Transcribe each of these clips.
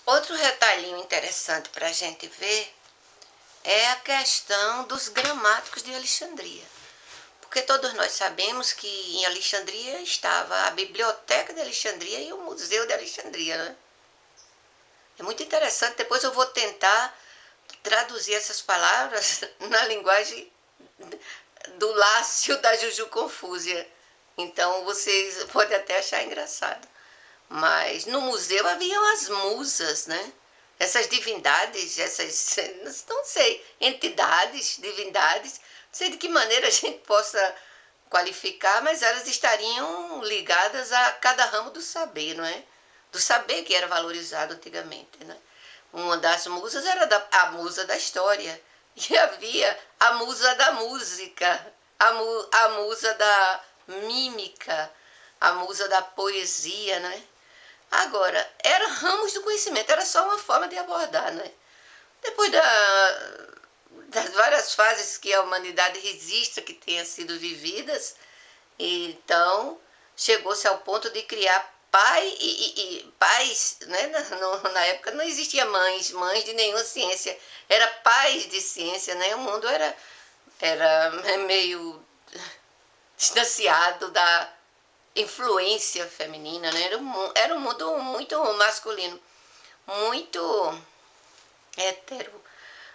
Outro retalhinho interessante para a gente ver é a questão dos gramáticos de Alexandria. Porque todos nós sabemos que em Alexandria estava a Biblioteca de Alexandria e o Museu de Alexandria, né? É muito interessante, depois eu vou tentar traduzir essas palavras na linguagem do Lácio da Juju Confúzia. Então vocês podem até achar engraçado. Mas no museu haviam as musas, né? Essas divindades, essas, não sei, entidades, divindades, não sei de que maneira a gente possa qualificar, mas elas estariam ligadas a cada ramo do saber, não é? Do saber que era valorizado antigamente, né? Uma das musas era a musa da história, e havia a musa da música, a musa da mímica, a musa da poesia, né? Agora, eram ramos do conhecimento, era só uma forma de abordar, né? Depois das várias fases que a humanidade registra que tenham sido vividas, então chegou-se ao ponto de criar pai e pais, né? Na época não existia mães de nenhuma ciência, era pais de ciência, né? O mundo era meio distanciado da influência feminina, né? Era um mundo muito masculino, muito hétero.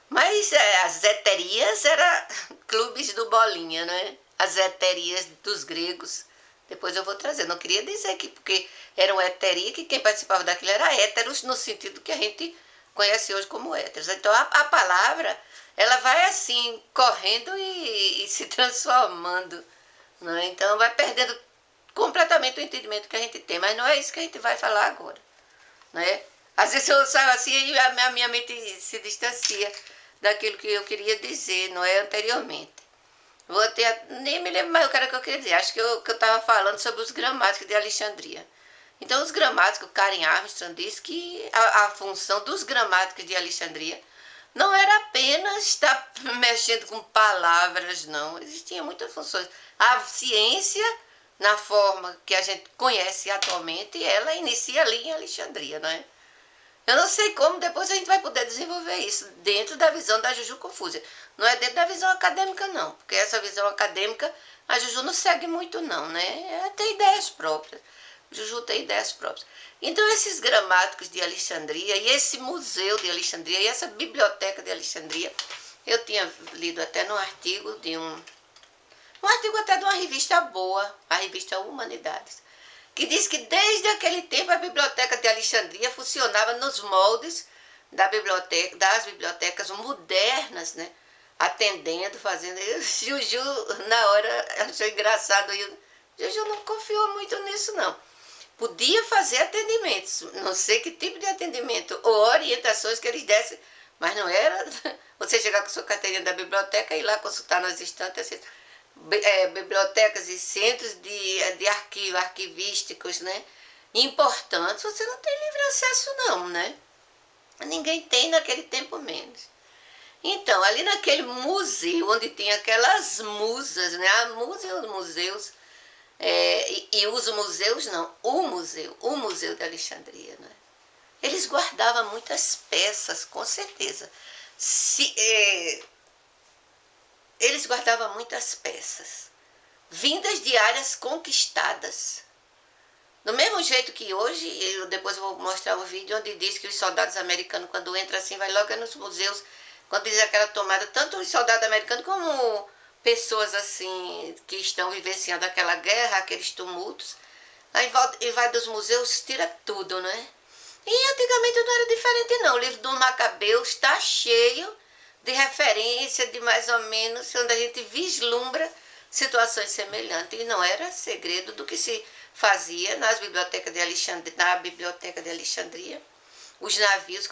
Mas as heterias eram clubes do Bolinha, né? As heterias dos gregos. Depois eu vou trazer. Não queria dizer que porque eram heteria, que quem participava daquilo era héteros, no sentido que a gente conhece hoje como héteros. Então a palavra, ela vai assim, correndo e se transformando. Né? Então vai perdendo completamente o entendimento que a gente tem. Mas não é isso que a gente vai falar agora. Né? Às vezes eu saio assim e a minha mente se distancia daquilo que eu queria dizer, não é, anteriormente. Vou ter, nem me lembro mais o que era que eu queria dizer. Acho que eu estava falando sobre os gramáticos de Alexandria. Então, os gramáticos, Karen Armstrong diz que a função dos gramáticos de Alexandria não era apenas estar mexendo com palavras, não. Existiam muitas funções. A ciência, na forma que a gente conhece atualmente, ela inicia ali em Alexandria, não é? Eu não sei como depois a gente vai poder desenvolver isso dentro da visão da Juju Confúzia. Não é dentro da visão acadêmica, não. Porque essa visão acadêmica, a Juju não segue muito, não, né? Ela tem ideias próprias. Juju tem ideias próprias. Então, esses gramáticos de Alexandria e esse museu de Alexandria e essa biblioteca de Alexandria, eu tinha lido até num artigo de um artigo até de uma revista boa, a revista Humanidades, que diz que desde aquele tempo a Biblioteca de Alexandria funcionava nos moldes das bibliotecas modernas, né? Atendendo, fazendo. Juju, na hora, achou engraçado. Juju não confiou muito nisso, não. Podia fazer atendimentos, não sei que tipo de atendimento ou orientações que eles dessem, mas não era você chegar com sua carteirinha da biblioteca e ir lá consultar nas estantes, bibliotecas e centros de arquivo, arquivísticos, né? Importantes, você não tem livre acesso não, né? Ninguém tem naquele tempo menos. Então, ali naquele museu, onde tem aquelas musas, né? A musa e os museus, e os museus não, o museu de Alexandria, né? Eles guardavam muitas peças, com certeza. Eles guardavam muitas peças, vindas de áreas conquistadas. Do mesmo jeito que hoje, eu depois vou mostrar um vídeo onde diz que os soldados americanos, quando entram assim, vai logo nos museus, quando diz aquela tomada, tanto os soldados americanos como pessoas assim, que estão vivenciando aquela guerra, aqueles tumultos, aí e vai dos museus, tira tudo, né? E antigamente não era diferente não, o livro do Macabeu está cheio de referência, de mais ou menos, onde a gente vislumbra situações semelhantes. E não era segredo do que se fazia nas bibliotecas de Alexandria, na biblioteca de Alexandria. Os navios,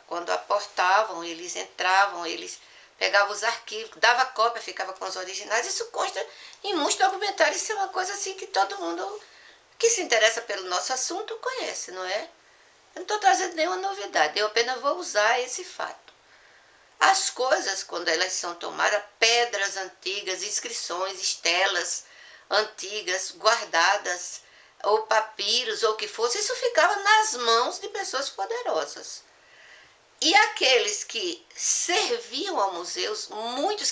quando aportavam, eles entravam, eles pegavam os arquivos, dava cópia, ficava com os originais. Isso consta em muitos documentários. Isso é uma coisa assim que todo mundo que se interessa pelo nosso assunto conhece, não é? Eu não estou trazendo nenhuma novidade, eu apenas vou usar esse fato. As coisas, quando elas são tomadas, pedras antigas, inscrições, estelas antigas, guardadas, ou papiros, ou o que fosse, isso ficava nas mãos de pessoas poderosas. E aqueles que serviam ao museu, muitos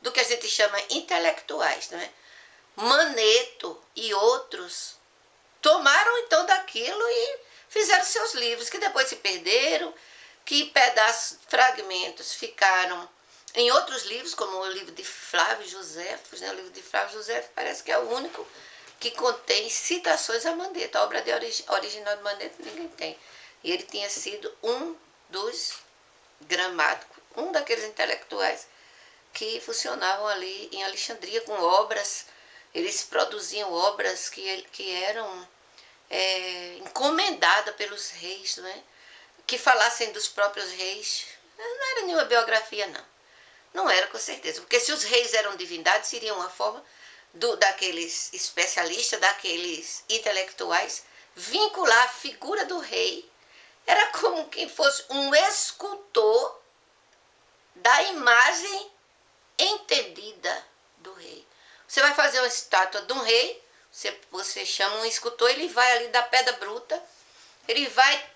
do que a gente chama intelectuais, não é? Maneto e outros, tomaram então daquilo e fizeram seus livros, que depois se perderam, que pedaços, fragmentos ficaram em outros livros, como o livro de Flávio Josefo, né? O livro de Flávio Josefo parece que é o único que contém citações a Manetho. A obra original de Manetho ninguém tem. E ele tinha sido um dos gramáticos, um daqueles intelectuais que funcionavam ali em Alexandria com obras. Eles produziam obras que eram encomendadas pelos reis, não é? Que falassem dos próprios reis. Não era nenhuma biografia, não. Não era, com certeza. Porque se os reis eram divindades, seria uma forma daqueles especialistas, daqueles intelectuais, vincular a figura do rei. Era como quem fosse um escultor da imagem entendida do rei. Você vai fazer uma estátua de um rei, você chama um escultor, ele vai ali da pedra bruta, ele vai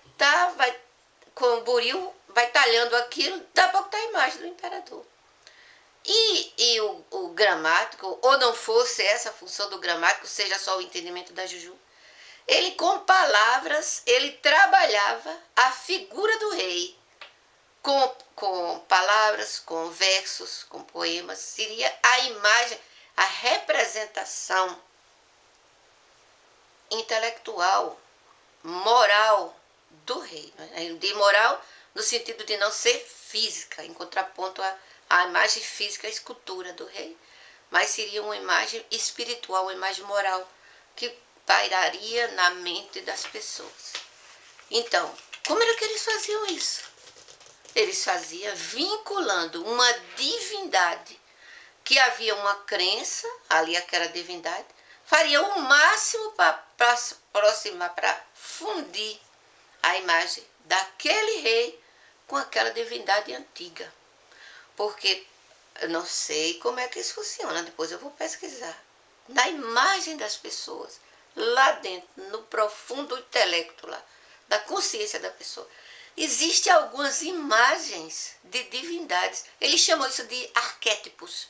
com o buril, vai talhando aquilo, daqui a pouco tá a imagem do imperador. E o gramático, ou não fosse essa a função do gramático, seja só o entendimento da Juju, ele com palavras, ele trabalhava a figura do rei, com palavras, com versos, com poemas, seria a imagem, a representação intelectual, moral do rei. De moral no sentido de não ser física, em contraponto à imagem física, a escultura do rei, mas seria uma imagem espiritual, uma imagem moral, que pairaria na mente das pessoas. Então, como era que eles faziam isso? Eles faziam vinculando uma divindade, que havia uma crença, ali aquela divindade, faria o máximo para aproximar, para fundir a imagem daquele rei com aquela divindade antiga. Porque eu não sei como é que isso funciona, depois eu vou pesquisar. Na imagem das pessoas, lá dentro, no profundo intelecto lá, da consciência da pessoa, existem algumas imagens de divindades. Eles chamam isso de arquétipos.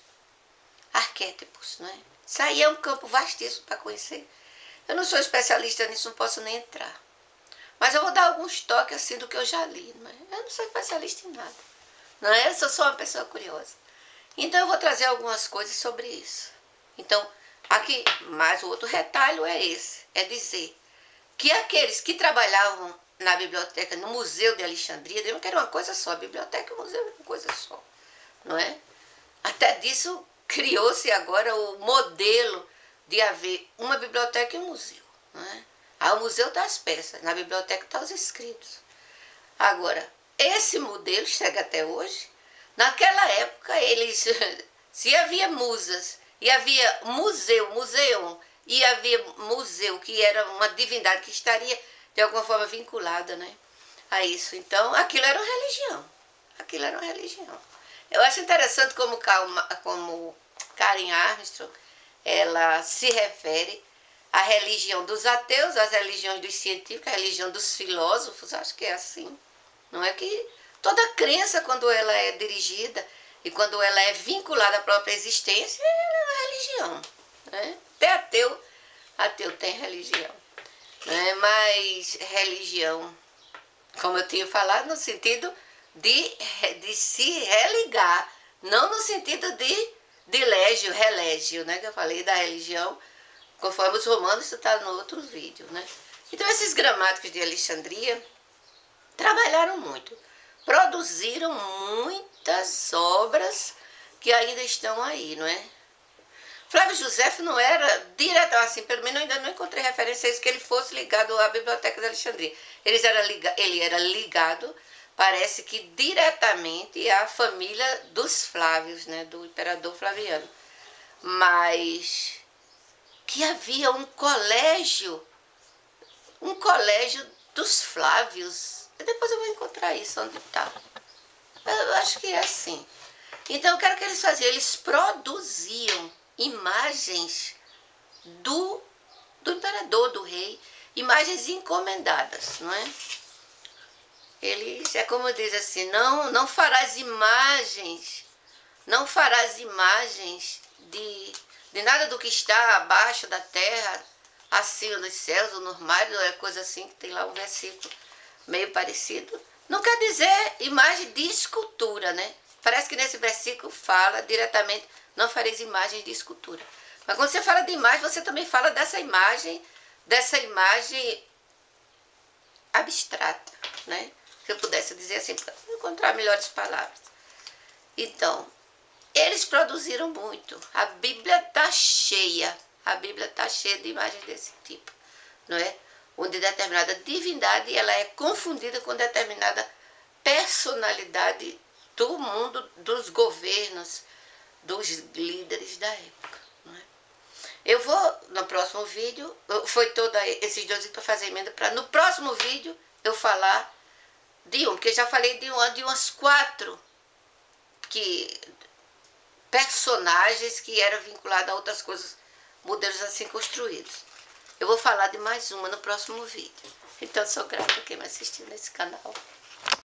Arquétipos, não é? Isso aí é um campo vastíssimo para conhecer. Eu não sou especialista nisso, não posso nem entrar. Mas eu vou dar alguns toques assim do que eu já li, não é? Eu não sou especialista em nada, não é? Eu sou só uma pessoa curiosa. Então eu vou trazer algumas coisas sobre isso. Então, aqui, mais o outro retalho é esse, é dizer que aqueles que trabalhavam na biblioteca, no Museu de Alexandria, diziam que era uma coisa só, a biblioteca e o museu era uma coisa só, não é? Até disso criou-se agora o modelo de haver uma biblioteca e um museu, não é? Há o Museu das Peças, na biblioteca estão os escritos. Agora, esse modelo chega até hoje. Naquela época, se havia musas, e havia museu, e havia museu, que era uma divindade que estaria, de alguma forma, vinculada, né, a isso. Então, aquilo era uma religião. Aquilo era uma religião. Eu acho interessante como Karen Armstrong, ela se refere a religião dos ateus, as religiões dos científicos, a religião dos filósofos, acho que é assim. Não é que toda crença, quando ela é dirigida e quando ela é vinculada à própria existência, ela é uma religião. Né? Até ateu tem religião. Né? Mas religião, como eu tinha falado, no sentido de se religar, não no sentido de relégio, né? Que eu falei da religião, conforme os romanos, isso está no outro vídeo, né? Então, esses gramáticos de Alexandria trabalharam muito, produziram muitas obras que ainda estão aí, não é? Flávio Josefo não era direto, assim, pelo menos eu ainda não encontrei referência a isso, que ele fosse ligado à Biblioteca de Alexandria. Ele era ligado, parece que diretamente à família dos Flávios, né? Do imperador Flaviano. Mas que havia um colégio dos Flávios. Depois eu vou encontrar isso onde está. Eu acho que é assim. Então, o que era que eles faziam? Eles produziam imagens do do imperador, do rei, imagens encomendadas, não é? Eles, é como diz assim, não farás imagens, não farás imagens de nada do que está abaixo da terra, acima dos céus, ou no mar, é coisa assim, que tem lá um versículo meio parecido. Não quer dizer imagem de escultura, né? Parece que nesse versículo fala diretamente, não fareis imagens de escultura. Mas quando você fala de imagem, você também fala dessa imagem abstrata, né? Se eu pudesse dizer assim, para encontrar melhores palavras. Então, eles produziram muito. A Bíblia está cheia. A Bíblia está cheia de imagens desse tipo, não é? Onde determinada divindade ela é confundida com determinada personalidade do mundo, dos governos, dos líderes da época, não é? Eu vou, no próximo vídeo, foi todos esses 2 vídeos para fazer emenda, para no próximo vídeo eu falar de porque já falei de umas 4 personagens que eram vinculados a outras coisas, modelos assim construídos. Eu vou falar de mais uma no próximo vídeo. Então, sou grata a quem me assistiu nesse canal.